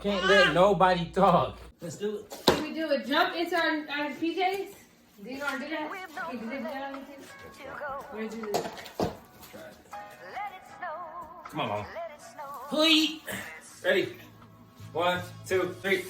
Can't let nobody talk. Let's do it. Can we do a jump into our PJs? Do you want to do that? Can you do that on YouTube? Where'd you do that? Try it. Come on, Mom. Please. Ready? 1, 2, 3.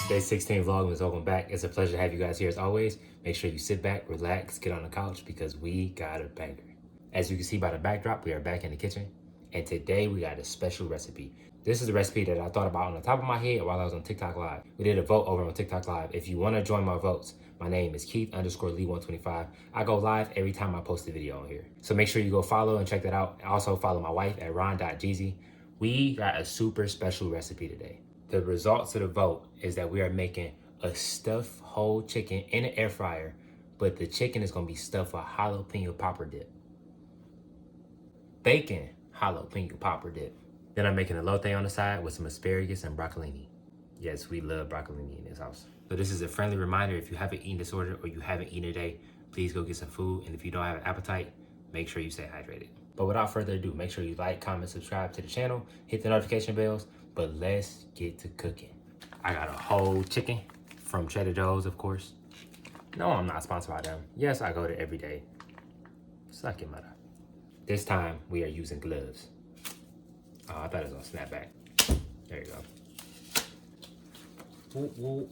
Day 16 Vlogmas, welcome back. It's a pleasure to have you guys here as always. Make sure you sit back, relax, get on the couch because we got a banger. As you can see by the backdrop, we are back in the kitchen. And today we got a special recipe. This is a recipe that I thought about on the top of my head while I was on TikTok Live. We did a vote over on TikTok Live. If you want to join my votes, my name is Keith_Lee125. I go live every time I post a video on here. So make sure you go follow and check that out. Also follow my wife at ron.jeezy. We got a super special recipe today. The results of the vote is that we are making a stuffed whole chicken in an air fryer, but the chicken is gonna be stuffed with jalapeno popper dip. Bacon jalapeno popper dip. Then I'm making a elote on the side with some asparagus and broccolini. Yes, we love broccolini in this house. So this is a friendly reminder, if you haven't eaten this order or you haven't eaten today, please go get some food. And if you don't have an appetite, make sure you stay hydrated. But without further ado, make sure you like, comment, subscribe to the channel, hit the notification bells, but let's get to cooking. I got a whole chicken from Trader Joe's, of course. No, I'm not sponsored by them. Yes, I go there every day. Suck it, mother. This time, we are using gloves. Oh, I thought it was gonna snap back. There you go. Whoa, whoa.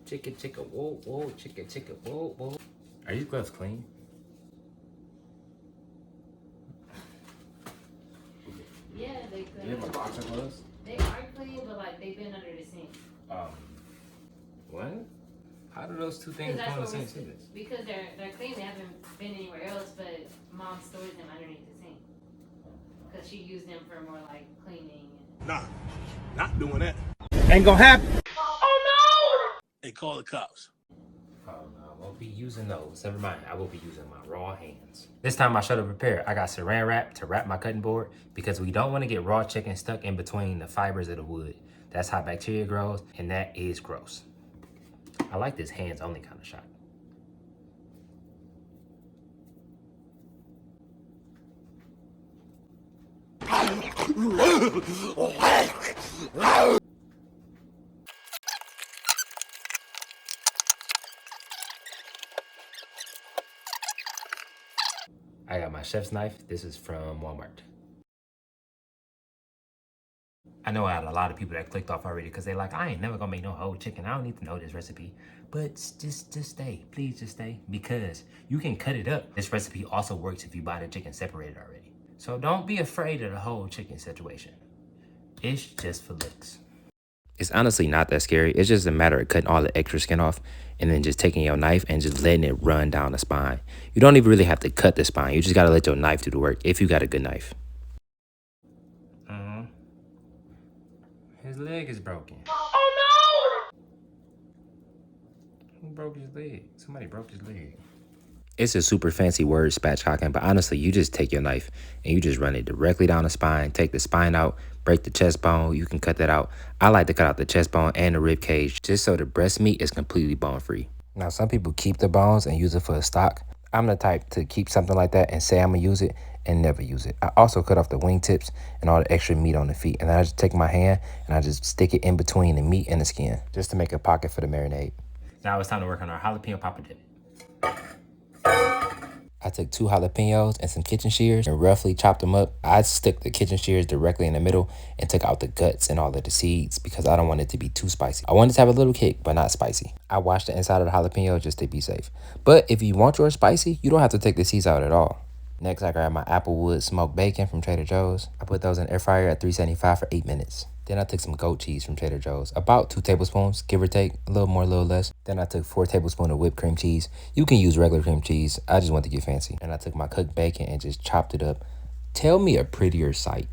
Chicken, chicken, whoa, whoa. Chicken, chicken, whoa, whoa. Are these gloves clean? Yeah, they could. You have a box of gloves? They are clean, but like they've been under the sink. What? How do those two things go in the same sentence? Because they're clean, they haven't been anywhere else, but Mom stores them underneath the sink. Because she used them for more like cleaning. Nah, not doing that. Ain't gonna happen. Oh no! They call the cops. Oh no, I won't be using those. Never mind, I will be using my raw hands. This time I should have prepared. I got saran wrap to wrap my cutting board because we don't want to get raw chicken stuck in between the fibers of the wood. That's how bacteria grows, and that is gross. I like this hands-only kind of shot. I got my chef's knife. This is from Walmart. I know I had a lot of people that clicked off already because they're like, I ain't never gonna make no whole chicken. I don't need to know this recipe. But just stay, please just stay, because you can cut it up. This recipe also works if you buy the chicken separated already. So don't be afraid of the whole chicken situation. It's just for looks. It's honestly not that scary. It's just a matter of cutting all the extra skin off and then just taking your knife and just letting it run down the spine. You don't even really have to cut the spine. You just gotta let your knife do the work if you got a good knife. His leg is broken. Oh no! Who broke his leg? Somebody broke his leg. It's a super fancy word, spatchcocking, but honestly, you just take your knife and you just run it directly down the spine, take the spine out, break the chest bone, you can cut that out. I like to cut out the chest bone and the rib cage just so the breast meat is completely bone free. Now, some people keep the bones and use it for a stock. I'm the type to keep something like that and say I'm gonna use it and never use it. I also cut off the wing tips and all the extra meat on the feet. And then I just take my hand and I just stick it in between the meat and the skin just to make a pocket for the marinade. Now it's time to work on our jalapeno popper dip. I took 2 jalapenos and some kitchen shears and roughly chopped them up. I stuck the kitchen shears directly in the middle and took out the guts and all of the seeds because I don't want it to be too spicy. I want it to have a little kick, but not spicy. I washed the inside of the jalapeno just to be safe. But if you want yours spicy, you don't have to take the seeds out at all. Next, I grabbed my applewood smoked bacon from Trader Joe's. I put those in the air fryer at 375 for 8 minutes. Then I took some goat cheese from Trader Joe's, about 2 tablespoons, give or take, a little more, a little less. Then I took 4 tablespoons of whipped cream cheese. You can use regular cream cheese. I just want to get fancy. And I took my cooked bacon and just chopped it up. Tell me a prettier sight.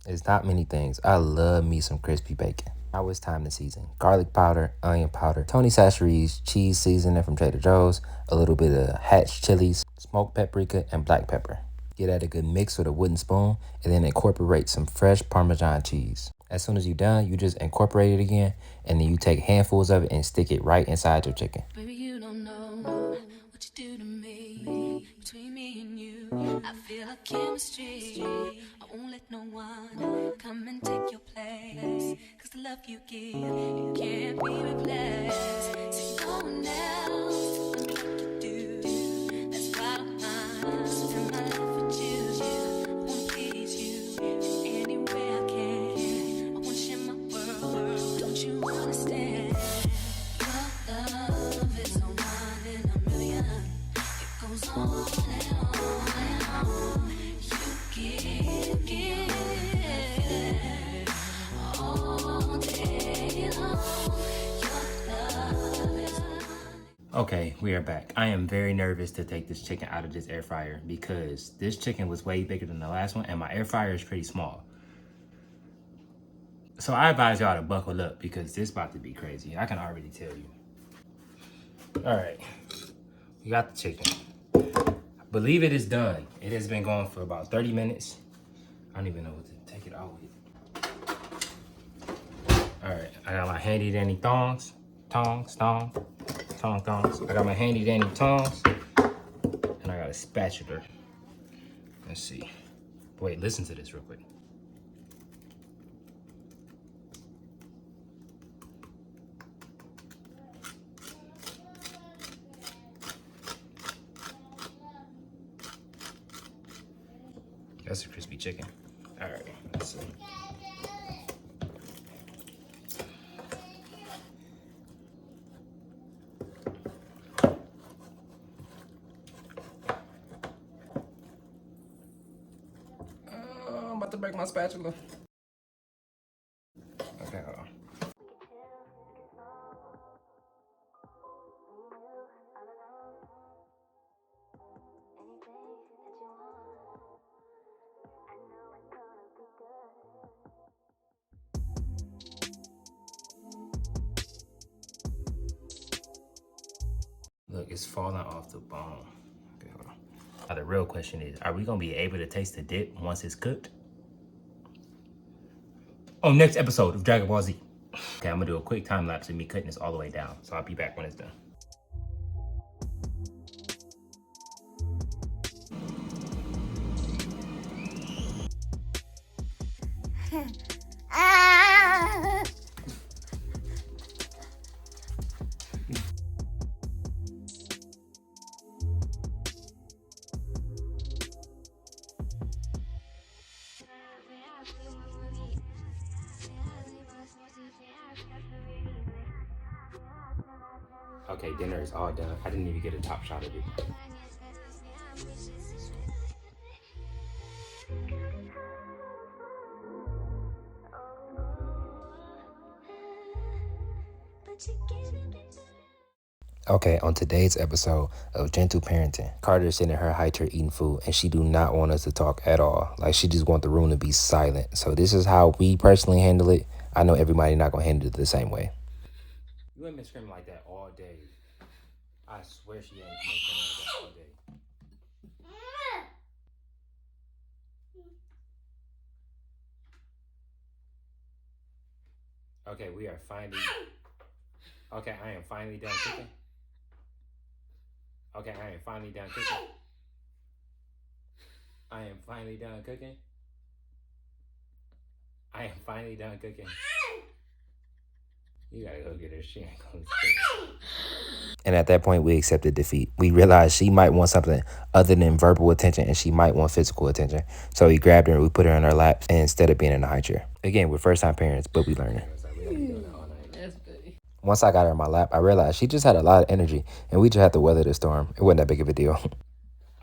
It's not many things. I love me some crispy bacon. Now it's time to season. Garlic powder, onion powder, Tony Chachere's cheese seasoning from Trader Joe's, a little bit of hatch chilies, smoked paprika, and black pepper. Get that a good mix with a wooden spoon, and then incorporate some fresh Parmesan cheese. As soon as you're done, you just incorporate it again, and then you take handfuls of it and stick it right inside your chicken. Baby, you don't know what you do to me. Between me and you, I feel a chemistry. I won't let no one come and take your place. Cause the love you give, it can't be replaced. See, no one else can do what you do. That's why I don't mind. Spend my life with you. I wanna please you in any way I can. I wanna share my world. Don't you understand? Love is no one in a million. It goes on and on and on. You give all day long. Your love is Okay, we are back. I am very nervous to take this chicken out of this air fryer because this chicken was way bigger than the last one and my air fryer is pretty small. So I advise y'all to buckle up because this is about to be crazy. I can already tell you. All right, we got the chicken. I believe it is done. It has been going for about 30 minutes. I don't even know what to take it out with. All right, I got my handy dandy tongs. Tongs. I got my handy dandy tongs. And I got a spatula. Let's see. Wait, listen to this real quick. That's a crispy chicken. All right, let's see. I'm about to break my spatula. Okay, hold on. Look, it's falling off the bone. Okay, hold on. Now the real question is, are we gonna be able to taste the dip once it's cooked? On next episode of Dragon Ball Z. Okay, I'm gonna do a quick time lapse of me cutting this all the way down. So I'll be back when it's done. Okay, dinner is all done. I didn't even get a top shot of it. Okay, on today's episode of Gentle Parenting, Carter is sitting in her high chair eating food, and she do not want us to talk at all. Like, she just want the room to be silent. So this is how we personally handle it. I know everybody not gonna handle it the same way. You ain't been screaming like that all day. I swear she ain't been screaming like that all day. Okay, we are finally... Okay, I am finally done cooking. Okay, I am finally done cooking. I am finally done cooking. I am finally done cooking. You gotta go get her. She ain't gonna cook. And at that point, we accepted defeat. We realized she might want something other than verbal attention, and she might want physical attention. So we grabbed her and we put her in our laps instead of being in a high chair. Again, we're first-time parents, but we learning. Once I got her in my lap, I realized she just had a lot of energy, and we just had to weather the storm. It wasn't that big of a deal.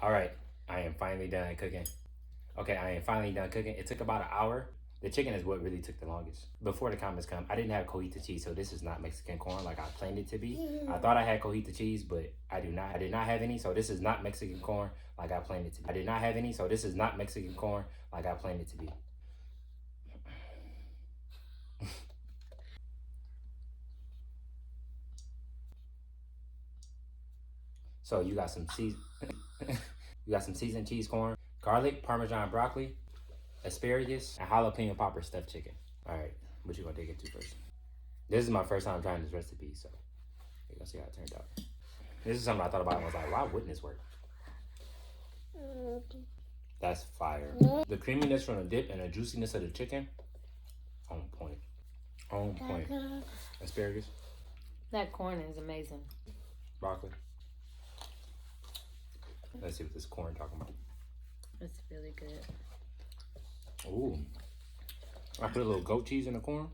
All right, I am finally done cooking. Okay, I am finally done cooking. It took about an hour. The chicken is what really took the longest. Before the comments come, I didn't have cojita cheese, so this is not Mexican corn like I planned it to be. I thought I had cojita cheese, but I do not. I did not have any, so this is not Mexican corn like I planned it to be. I did not have any, so this is not Mexican corn like I planned it to be. So you got some seasoned cheese corn, garlic, Parmesan broccoli, asparagus, and jalapeno popper stuffed chicken. All right, what you gonna dig into first? This is my first time trying this recipe, so we're gonna see how it turned out. This is something I thought about and was like, why wouldn't this work? That's fire. The creaminess from the dip and the juiciness of the chicken, on point. On point. Asparagus. That corn is amazing. Broccoli. Let's see what this corn talking about. It's really good. Ooh. I put a little goat cheese in the corn.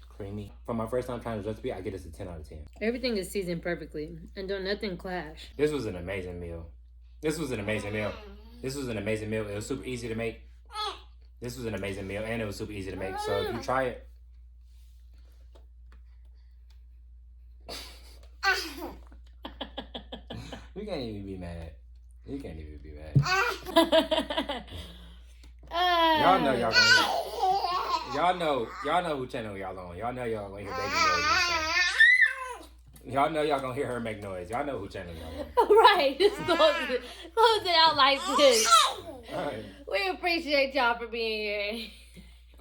Creamy. For my first time trying this recipe, I get this a 10 out of 10. Everything is seasoned perfectly and don't nothing clash. This was an amazing meal. This was an amazing meal. This was an amazing meal. It was super easy to make. This was an amazing meal and it was super easy to make. So if you try it, you can't even be mad. You can't even be mad. Y'all know y'all gonna hear. Y'all know who channel y'all on. Y'all know y'all gonna hear baby noises. Y'all know y'all gonna hear her make noise. Y'all know who channel y'all on. Right, just close it out like this. Alright. We appreciate y'all for being here.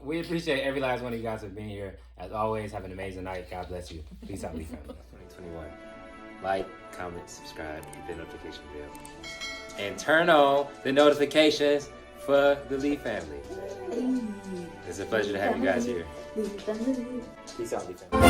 We appreciate every last one of you guys for being here. As always, have an amazing night. God bless you. Peace out, Lee family. 2021. Like, comment, subscribe, hit the notification bell. And turn on the notifications for the Lee family. It's a pleasure to have you guys here. Peace out, Lee family.